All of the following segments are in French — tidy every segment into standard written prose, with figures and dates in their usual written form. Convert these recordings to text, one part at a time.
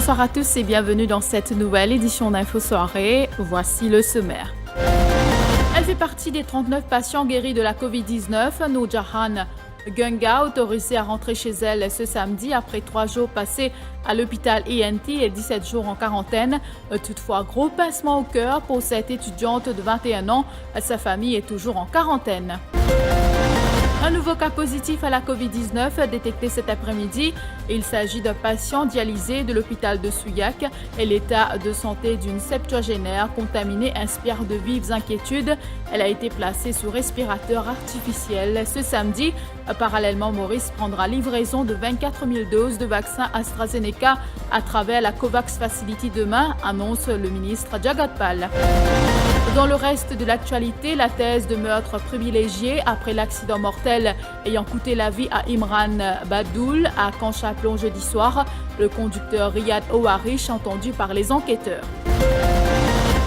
Bonsoir à tous et bienvenue dans cette nouvelle édition d'Info Soirée. Voici le sommaire. Elle fait partie des 39 patients guéris de la Covid-19. Noorjahan Gunga, autorisée à rentrer chez elle ce samedi après 3 jours passés à l'hôpital ENT et 17 jours en quarantaine. Toutefois, gros pincement au cœur pour cette étudiante de 21 ans. Sa famille est toujours en quarantaine. Un nouveau cas positif à la Covid-19 détecté cet après-midi. Il s'agit d'un patient dialysé de l'hôpital de Souillac et l'état de santé d'une septuagénaire contaminée inspire de vives inquiétudes. Elle a été placée sous respirateur artificiel ce samedi. Parallèlement, Maurice prendra livraison de 24 000 doses de vaccin AstraZeneca à travers la COVAX Facility demain, annonce le ministre Jagat Pal. Dans le reste de l'actualité, la thèse de meurtre privilégié après l'accident mortel ayant coûté la vie à Imran Badoul à Canchaplon jeudi soir. Le conducteur Riyad Ouarish entendu par les enquêteurs.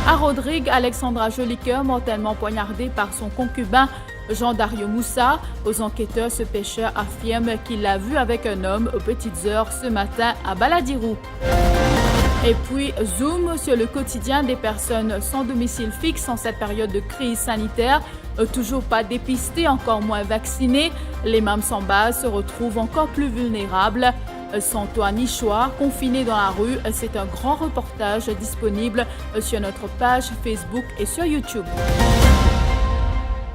À Rodrigue, Alexandra Jolicoeur mortellement poignardée par son concubin Jean-Dario Moussa. Aux enquêteurs, ce pêcheur affirme qu'il l'a vu avec un homme aux petites heures ce matin à Baladirou. Et puis, zoom sur le quotidien des personnes sans domicile fixe en cette période de crise sanitaire. Toujours pas dépistées, encore moins vaccinées. Les Mame sans base se retrouvent encore plus vulnérables. Sans toit ni choix, confinés dans la rue, c'est un grand reportage disponible sur notre page Facebook et sur YouTube.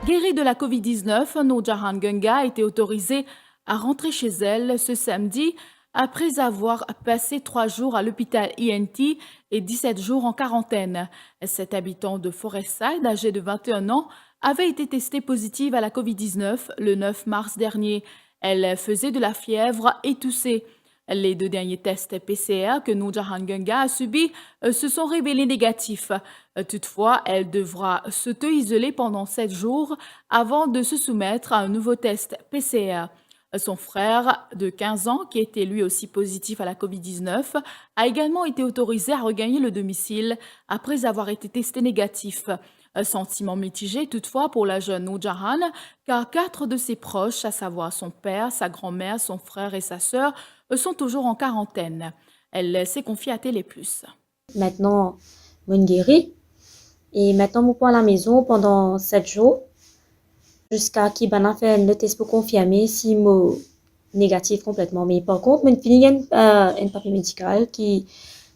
Guérie de la Covid-19, Noorjahan Gunga a été autorisée à rentrer chez elle ce samedi après avoir passé 3 jours à l'hôpital ENT et 17 jours en quarantaine. Cet habitant de Forestside, âgé de 21 ans, avait été testée positive à la Covid-19 le 9 mars dernier. Elle faisait de la fièvre et toussait. Les 2 derniers tests PCR que Noorjahan Gunga a subis se sont révélés négatifs. Toutefois, elle devra s'auto-isoler pendant 7 jours avant de se soumettre à un nouveau test PCR. Son frère de 15 ans, qui était lui aussi positif à la Covid-19, a également été autorisé à regagner le domicile après avoir été testé négatif. Sentiment mitigé toutefois pour la jeune Noorjahan, car 4 de ses proches, à savoir son père, sa grand-mère, son frère et sa sœur, sont toujours en quarantaine. Elle s'est confiée à Télé+. Maintenant, je suis guérie et maintenant je suis à la maison pendant 7 jours jusqu'à ce qu'on fait le test pour confirmer si je suis négatif complètement. Mais par contre, je finis un papier médical qui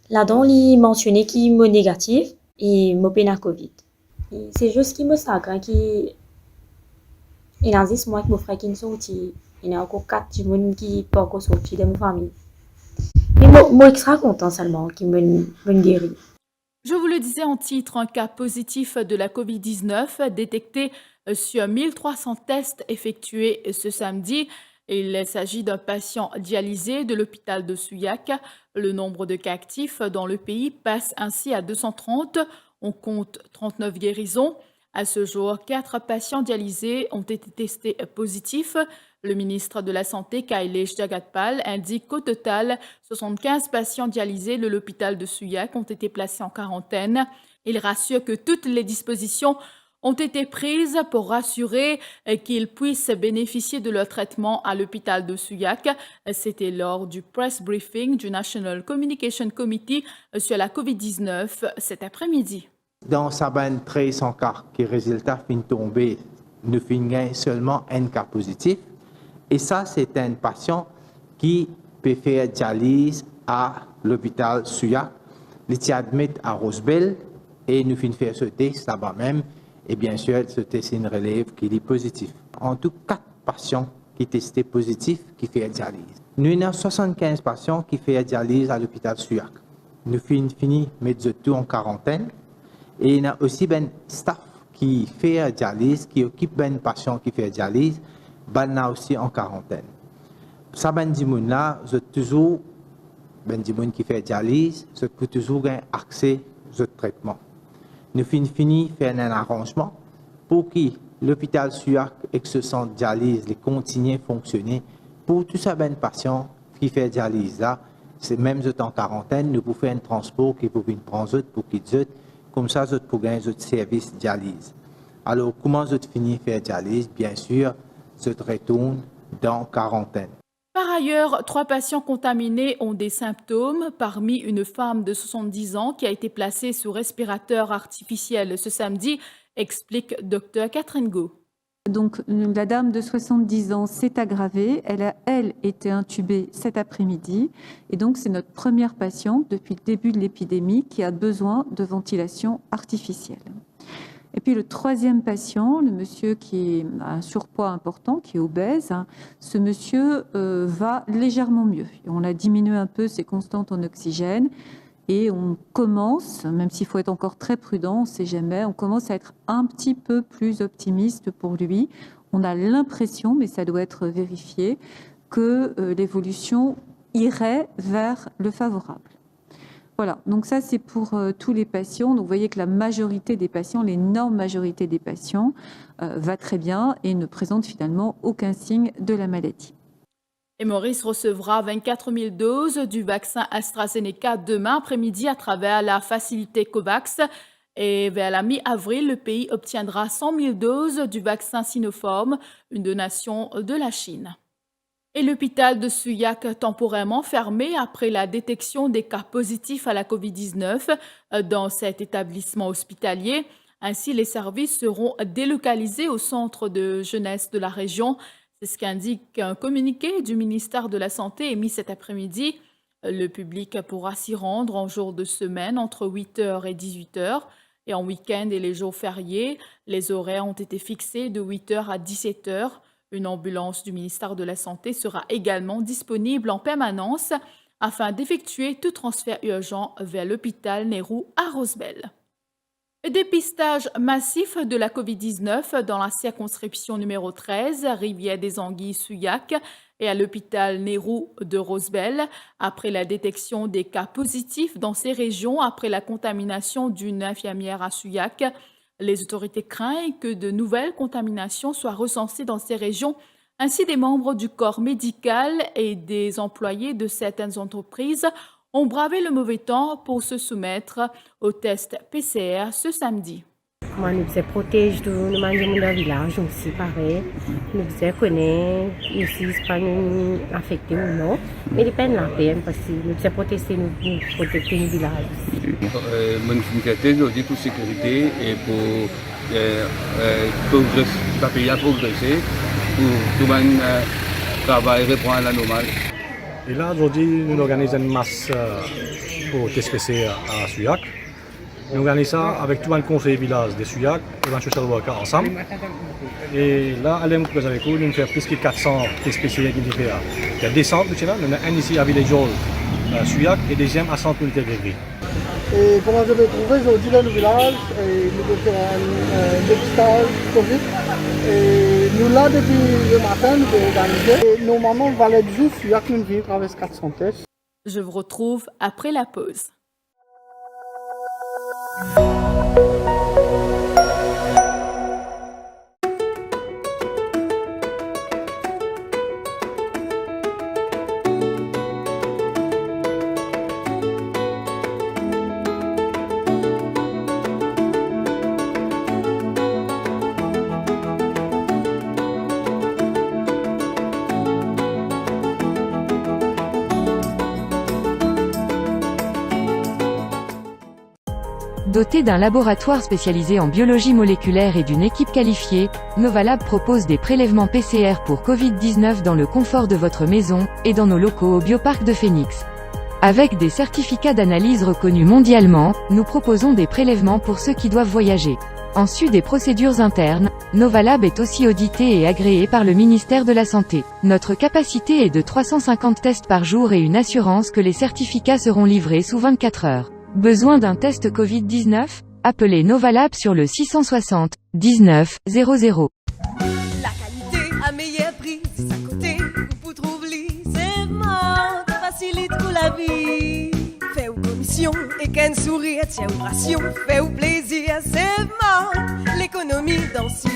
là-dedans il mentionné qu'il est négatif et je suis la Covid. C'est juste qu'il me sacre qui il y a 10 mois que mon frère qui est sorti. Il y a encore 4 personnes qui ne sont pas encore sortis de ma famille. Mais moi, extra content seulement qu'il me guéri. Je vous le disais en titre, un cas positif de la Covid-19 détecté sur 1300 tests effectués ce samedi. Il s'agit d'un patient dialysé de l'hôpital de Souillac. Le nombre de cas actifs dans le pays passe ainsi à 230. On compte 39 guérisons. À ce jour, 4 patients dialysés ont été testés positifs. Le ministre de la Santé, Kailesh Jagat-Pal, indique qu'au total, 75 patients dialysés de l'hôpital de Souillac ont été placés en quarantaine. Il rassure que toutes les dispositions ont été prises pour rassurer qu'ils puissent bénéficier de leur traitement à l'hôpital de Souillac. C'était lors du press briefing du National Communication Committee sur la COVID-19 cet après-midi. Dans Saban 1300 cas qui résultat fin tombé, nous finissons seulement un cas positif. Et ça, c'est un patient qui peut faire dialyse à l'hôpital Souillac. Il est admis à Rosebell et nous finissons faire ce test là-bas même. Et bien sûr, ce test une relève qui est positif. En tout, 4 patients qui testés positifs qui font dialyse. Nous avons 75 patients qui font dialyse à l'hôpital Souillac. Nous finissons mettre tout en quarantaine. Et il y a aussi un staff qui fait dialyse, qui occupe un patient qui fait dialyse, il a aussi en quarantaine. Ça, ben dimoun là, c'est toujours ben dimoun qui fait dialyse, c'est pour toujours avoir accès au traitement. Nous finissons faire un arrangement pour que l'hôpital Souillac et que ce centre dialyse les continue à fonctionner pour tous ces ben patients qui fait dialyse là. C'est même en quarantaine, nous pouvons faire un transport qui peut prendre pour qu'ils comme ça, vous pouvez gagner votre service de dialyse. Alors, comment vous finissez faire dialyse? Bien sûr, vous retournez dans quarantaine. ailleurs, 3 patients contaminés ont des symptômes, parmi une femme de 70 ans qui a été placée sous respirateur artificiel ce samedi, explique Dr Catherine Go. Donc, la dame de 70 ans s'est aggravée. Elle a, été intubée cet après-midi. Et donc, c'est notre première patiente depuis le début de l'épidémie qui a besoin de ventilation artificielle. Et puis, le troisième patient, le monsieur qui a un surpoids important, qui est obèse, ce monsieur va légèrement mieux. On a diminué un peu ses constantes en oxygène. Et on commence, même s'il faut être encore très prudent, on ne sait jamais, on commence à être un petit peu plus optimiste pour lui. On a l'impression, mais ça doit être vérifié, que l'évolution irait vers le favorable. Voilà, donc ça c'est pour tous les patients. Donc vous voyez que la majorité des patients, l'énorme majorité des patients, va très bien et ne présente finalement aucun signe de la maladie. Et Maurice recevra 24 000 doses du vaccin AstraZeneca demain après-midi à travers la facilité COVAX. Et vers la mi-avril, le pays obtiendra 100 000 doses du vaccin Sinopharm, une donation de la Chine. Et l'hôpital de Souillac temporairement fermé après la détection des cas positifs à la COVID-19 dans cet établissement hospitalier. Ainsi, les services seront délocalisés au centre de jeunesse de la région. C'est ce qu'indique un communiqué du ministère de la Santé émis cet après-midi. Le public pourra s'y rendre en jour de semaine entre 8h et 18h. Et en week-end et les jours fériés, les horaires ont été fixés de 8h à 17h. Une ambulance du ministère de la Santé sera également disponible en permanence afin d'effectuer tout transfert urgent vers l'hôpital Nehru à Rosebel. Dépistage massif de la COVID-19 dans la circonscription numéro 13, Rivière-des-Anguilles-Souillac et à l'hôpital Nehru de Rosebel, après la détection des cas positifs dans ces régions après la contamination d'une infirmière à Souillac. Les autorités craignent que de nouvelles contaminations soient recensées dans ces régions. Ainsi, des membres du corps médical et des employés de certaines entreprises ont bravé le mauvais temps pour se soumettre au test PCR ce samedi. Moi, nous se protège de nous mangeons dans le village aussi, pareil. Nous se connaît ici, c'est pas nous affecté ou non. Mais il peine la peine parce que nous se protéger nous protéger le village. Moi, je aussi pour sécurité et pour le pays à progresser, pour tout le monde travailler reprendre à la normale. Et là, aujourd'hui, nous organisons une masse pour TSPC à Souillac. Nous organisons ça avec tout le conseil village de Souillac et le social worker ensemble. Et là, allez vous avec vous, nous faisons plus de 400 TSPC qui diffèrent. Il y a des centres, nous avons un ici à Village à Souillac et deuxième à Centre Unité de Gris. Et comment je vais trouver aujourd'hui dans le village, et nous devons faire un dépistage Covid. Et nous là depuis le matin, nous devons organiser. Et normalement, on va aller juste sur une ville avec 400 tests. Je vous retrouve après la pause. Doté d'un laboratoire spécialisé en biologie moléculaire et d'une équipe qualifiée, Novalab propose des prélèvements PCR pour Covid-19 dans le confort de votre maison, et dans nos locaux au Bioparc de Phoenix. Avec des certificats d'analyse reconnus mondialement, nous proposons des prélèvements pour ceux qui doivent voyager. En sus des procédures internes, Novalab est aussi audité et agréé par le ministère de la Santé. Notre capacité est de 350 tests par jour et une assurance que les certificats seront livrés sous 24 heures. Besoin d'un test Covid-19? Appelez Novalab sur le 660 19 00. La qualité à meilleur prix, c'est à côté, vous trouvez, c'est mort, facilite pour la vie. Fait ou commission et qu'un sourire, tiens ou ration, fait ou plaisir, c'est mort, l'économie dans ce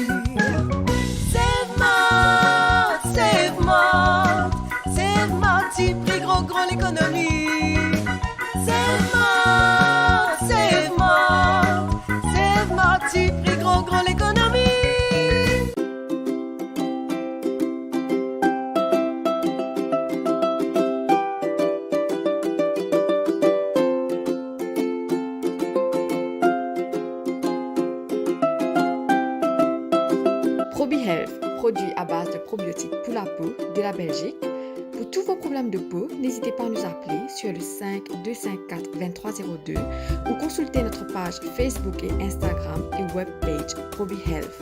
c'est mort, c'est mort, c'est mort, petit prix gros l'économie. C'est mort, c'est mort, c'est mort, petit prix gros l'économie. ProbiHealth, produit à base de probiotiques pour la peau de la Belgique. Pour tous vos problèmes de peau, n'hésitez pas à nous appeler sur le 5 254 2302 ou consulter notre page Facebook et Instagram et webpage ProbiHealth.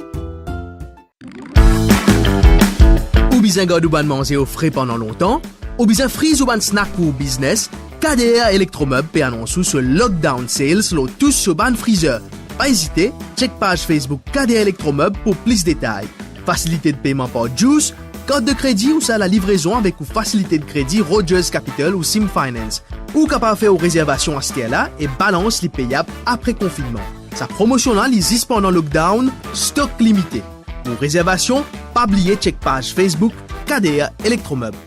Ou bien garder ou ban manger au frais pendant longtemps, ou bien freeze ou ban snack pour business, KDR Electromeubles peut annoncer sur Lockdown Sales tous sur ban freezer. Pas hésiter, check page Facebook KDR Electromeubles pour plus de détails. Facilité de paiement par Juice, carte de crédit ou ça la livraison avec ou facilité de crédit Rogers Capital ou Sim Finance. Ou capable faire aux réservations à ce là et balance les payables après confinement. Sa promotion là, existe pendant lockdown, stock limité. Pour réservation, pas oublier check page Facebook KDR Electromeubles.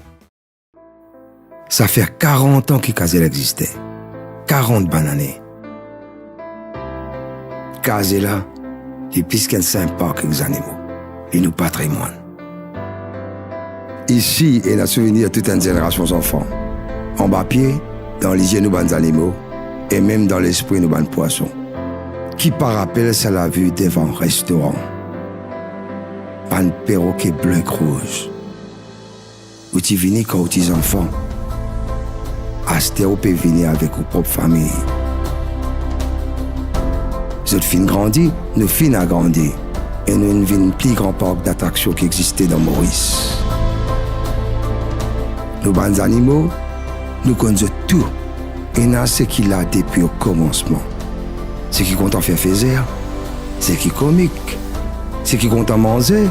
Ça fait 40 ans que Kazel existait. 40 bonnes années. Kazel est plus qu'un simple parc avec les animaux. Et nous patrimoine. Ici, il y a un souvenir de toute une génération d'enfants. En bas pied, dans les yeux, nous bonnes animaux, et même dans l'esprit, nous bonnes poissons. Qui par rappel, ça l'a vu devant un restaurant. Un perroquet bleu et rouge. Où tu venais quand tu es enfant. Astéro peut venir avec vos propres familles. Cette fin grandit, nous fin a grandi. Et nous avons un plus grand parc d'attractions qui existait dans Maurice. Nos bons animaux, nous connaissons tout. Et nous ce qu'il a depuis au commencement. Ce qui compte en faire faire, ce qui est comique, ce qui compte en manger,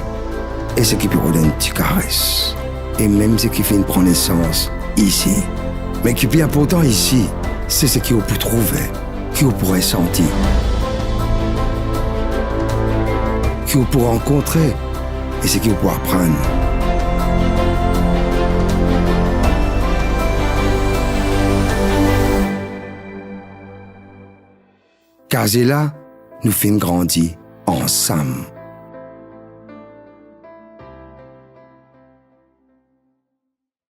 et ce qui peut donner une petite caresse. Et même ce qui fait une prendre naissance ici. Mais qui est plus important ici, c'est ce qu'on peut trouver, qu'on pourrait sentir, qu'on peut rencontrer et ce qu'on peut apprendre. Kazela nous fait grandir ensemble.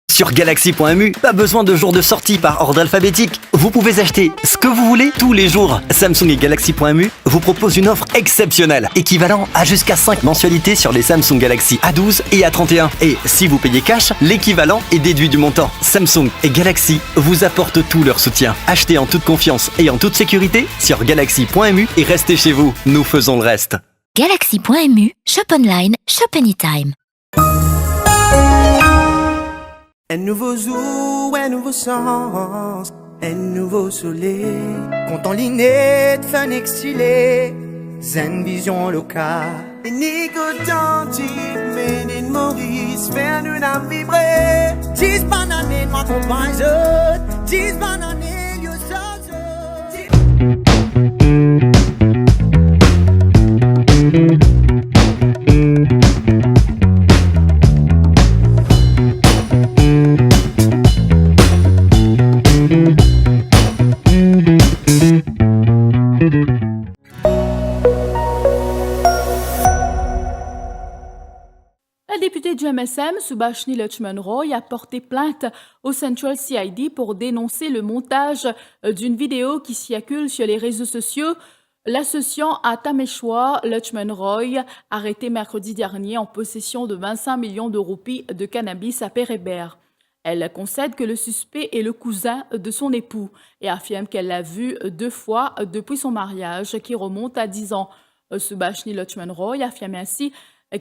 Sur Galaxy.mu, pas besoin de jours de sortie par ordre alphabétique. Vous pouvez acheter ce que vous voulez tous les jours. Samsung et Galaxy.mu vous proposent une offre exceptionnelle, équivalent à jusqu'à 5 mensualités sur les Samsung Galaxy A12 et A31. Et si vous payez cash, l'équivalent est déduit du montant. Samsung et Galaxy vous apportent tout leur soutien. Achetez en toute confiance et en toute sécurité sur Galaxy.mu et restez chez vous. Nous faisons le reste. Galaxy.mu, shop online, shop anytime. Un nouveau jour, un nouveau sens, un nouveau soleil. Compte en ligne de fin exilé, zen vision locale. Unique authentique, made in Maurice, faire nous la vibrer. 10 bananes, moi compagne, 10 bananes, yo La députée du MSM, Subhashini Lakshman Roy, a porté plainte au Central CID pour dénoncer le montage d'une vidéo qui circule sur les réseaux sociaux l'associant à Tameshwar Lakshman Roy, arrêté mercredi dernier en possession de 25 millions de roupies de cannabis à Père-Hébert. Elle concède que le suspect est le cousin de son époux et affirme qu'elle l'a vu 2 fois depuis son mariage qui remonte à 10 ans. Subhashini Lakshman Roy affirme ainsi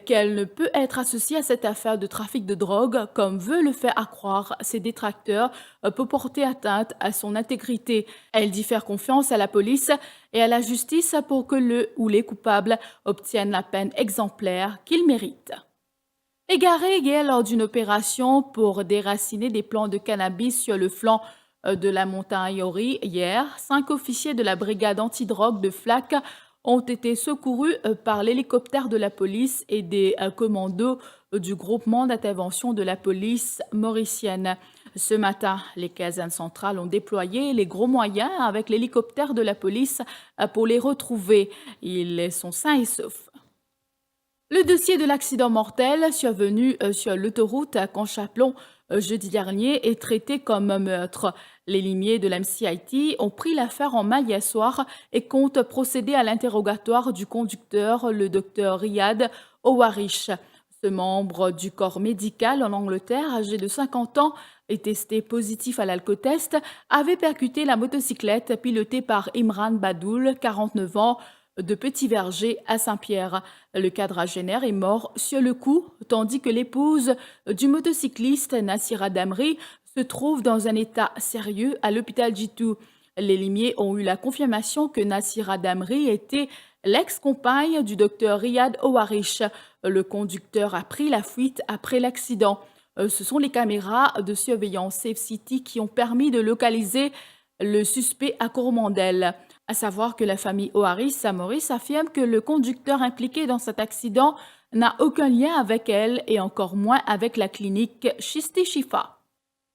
qu'elle ne peut être associée à cette affaire de trafic de drogue, comme veut le faire accroire ses détracteurs, peut porter atteinte à son intégrité. Elle dit faire confiance à la police et à la justice pour que le ou les coupables obtiennent la peine exemplaire qu'ils méritent. Égaré hier lors d'une opération pour déraciner des plants de cannabis sur le flanc de la montagne Yori hier, 5 officiers de la brigade antidrogue de Flac ont été secourus par l'hélicoptère de la police et des commandos du groupement d'intervention de la police mauricienne. Ce matin, les casernes centrales ont déployé les gros moyens avec l'hélicoptère de la police pour les retrouver. Ils sont sains et saufs. Le dossier de l'accident mortel survenu sur l'autoroute à Conchaplon jeudi dernier est traité comme un meurtre. Les limiers de l'MCIT ont pris l'affaire en main hier soir et comptent procéder à l'interrogatoire du conducteur, le docteur Riyad, Owarish. Ce membre du corps médical en Angleterre, âgé de 50 ans et testé positif à l'alcotest, avait percuté la motocyclette pilotée par Imran Badoul, 49 ans, de Petit Verger à Saint-Pierre. Le quadragénaire est mort sur le coup, tandis que l'épouse du motocycliste, Nassira Damri, se trouve dans un état sérieux à l'hôpital Jitu. Les limiers ont eu la confirmation que Nassira Damri était l'ex-compagne du docteur Riyad Owarish. Le conducteur a pris la fuite après l'accident. Ce sont les caméras de surveillance Safe City qui ont permis de localiser le suspect à Coromandel. À savoir que la famille Owarish à Maurice affirme que le conducteur impliqué dans cet accident n'a aucun lien avec elle et encore moins avec la clinique Chisti Shifa.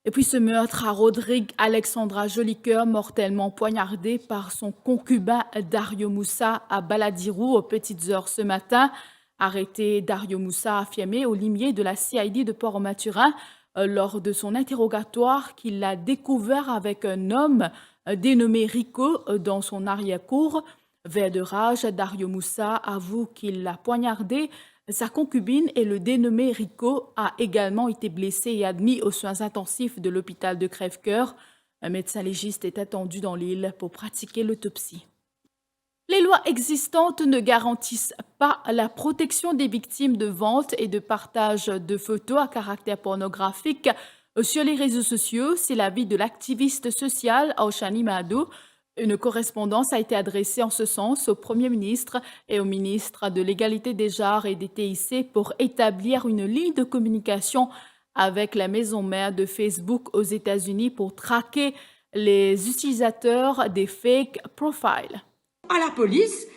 Et puis ce meurtre à Rodrigue Alexandra Jolicoeur, mortellement poignardée par son concubin Dario Moussa à Baladirou aux petites heures ce matin. Arrêté, Dario Moussa a affirmé au limier de la CID de Port-au-Maturin lors de son interrogatoire qu'il l'a découvert avec un homme dénommé Rico dans son arrière-cour. Vert de rage, Dario Moussa avoue qu'il l'a poignardé. Sa concubine et le dénommé Rico a également été blessé et admis aux soins intensifs de l'hôpital de Crèvecoeur. Un médecin légiste est attendu dans l'île pour pratiquer l'autopsie. Les lois existantes ne garantissent pas la protection des victimes de vente et de partage de photos à caractère pornographique sur les réseaux sociaux. C'est l'avis de l'activiste social Aushani Mahadou. Une correspondance a été adressée en ce sens au Premier ministre et au ministre de l'Égalité des genres et des TIC pour établir une ligne de communication avec la maison mère de Facebook aux États-Unis pour traquer les utilisateurs des fake profiles. À la police,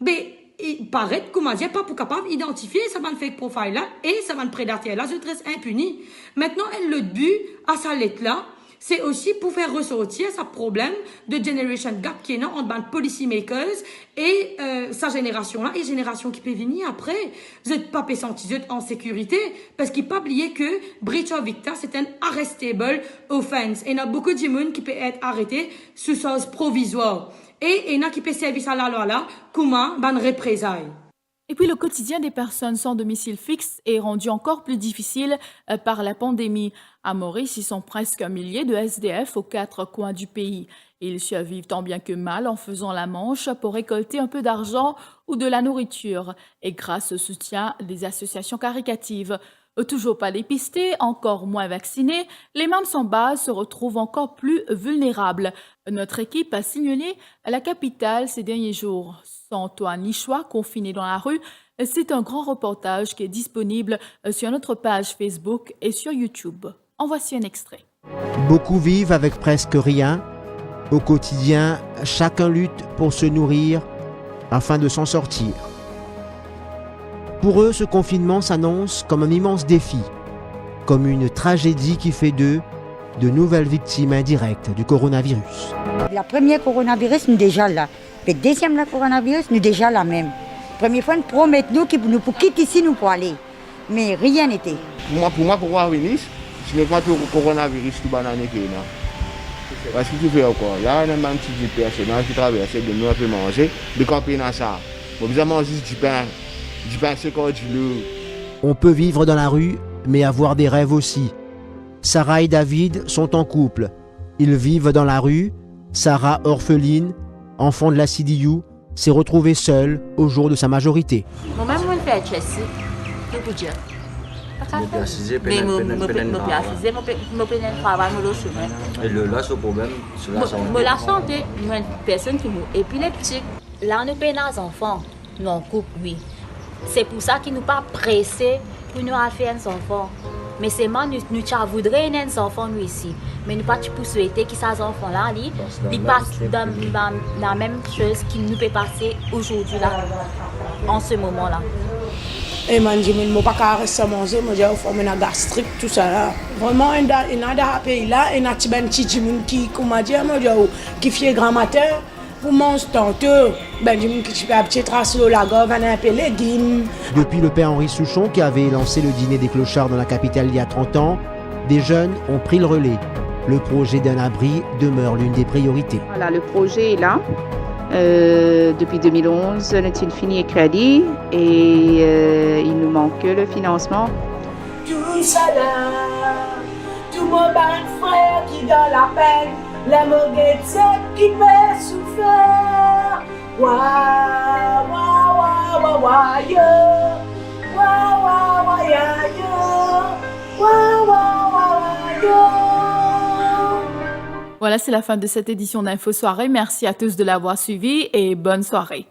il paraît, comment dire, pas pour capable d'identifier ça va fake profile là et ça va prédateur là, je reste impuni. Maintenant, le but à sa lettre là, c'est aussi pour faire ressortir ce problème de generation gap qui est là entre policy makers et sa génération là et génération qui peut venir après. Vous n'êtes pas senti, vous êtes en sécurité parce qu'il ne faut pas oublier que breach of victa c'est un arrestable offense et il y a beaucoup de monde qui peut être arrêté sous chose provisoire. Et il y en a qui peut servir à la loi là, comment ban représailles. Et puis le quotidien des personnes sans domicile fixe est rendu encore plus difficile par la pandémie. À Maurice, ils sont presque 1 millier de SDF aux 4 coins du pays. Ils survivent tant bien que mal en faisant la manche pour récolter un peu d'argent ou de la nourriture. Et grâce au soutien des associations caritatives. Toujours pas dépistés, encore moins vaccinés, les membres sans base se retrouvent encore plus vulnérables. Notre équipe a signalé à la capitale ces derniers jours. Sans toit ni choix, confinés dans la rue, c'est un grand reportage qui est disponible sur notre page Facebook et sur YouTube. En voici un extrait. Beaucoup vivent avec presque rien. Au quotidien, chacun lutte pour se nourrir afin de s'en sortir. Pour eux, ce confinement s'annonce comme un immense défi, comme une tragédie qui fait d'eux de nouvelles victimes indirectes du coronavirus. La première coronavirus, nous déjà là. Le deuxième la coronavirus, nous déjà là même. Première fois, nous promettons nous pour quitter ici, nous pour aller. Mais rien n'était. Pour moi, pour venir, je ne pas le coronavirus tout banane qui est là. Parce que tu fais encore. Là, il y a un petit personnage qui traverse de nous un peu manger, de camper dans ça. Bon, vous avez mangé du pain. On peut vivre dans la rue, mais avoir des rêves aussi. Sarah et David sont en couple. Ils vivent dans la rue. Sarah, orpheline, enfant de la CDU, s'est retrouvée seule au jour de sa majorité. La santé, une personne qui est épileptique. Là, on paye nos enfants. Nous, en couple, oui. C'est pour ça qu'ils ne sont pas pressés pour nous faire un enfant. Mais c'est moi, nous voudrions un enfant nous ici. Mais nous ne pouvons pas souhaiter que ces enfants-là, ils passent dans la même chose qu'ils nous peut passer aujourd'hui, là, en ce moment-là. Et moi, je ne peux pas rester manger, je vais faire une gastrique, tout ça. Là. Vraiment, il y a un pays là, il y a un petit qui, comment dire, qui fait grand matin. Pour manger tantôt, Benjamin qui fait un petit trace de la gorge, un peu légumes. Depuis le père Henri Souchon qui avait lancé le dîner des clochards dans la capitale il y a 30 ans, des jeunes ont pris le relais. Le projet d'un abri demeure l'une des priorités. Voilà, le projet est là. Depuis 2011, notre fini est crédit et il nous manque que le financement. Tout ça là, tout mon bon frère qui dans la peine, la moguette qui peut souffrir. Wa wa wa wa wa yo, wa wa wa ya yo, wa wa wa yo. Voilà, c'est la fin de cette édition d'Info Soirée. Merci à tous de l'avoir suivi et bonne soirée.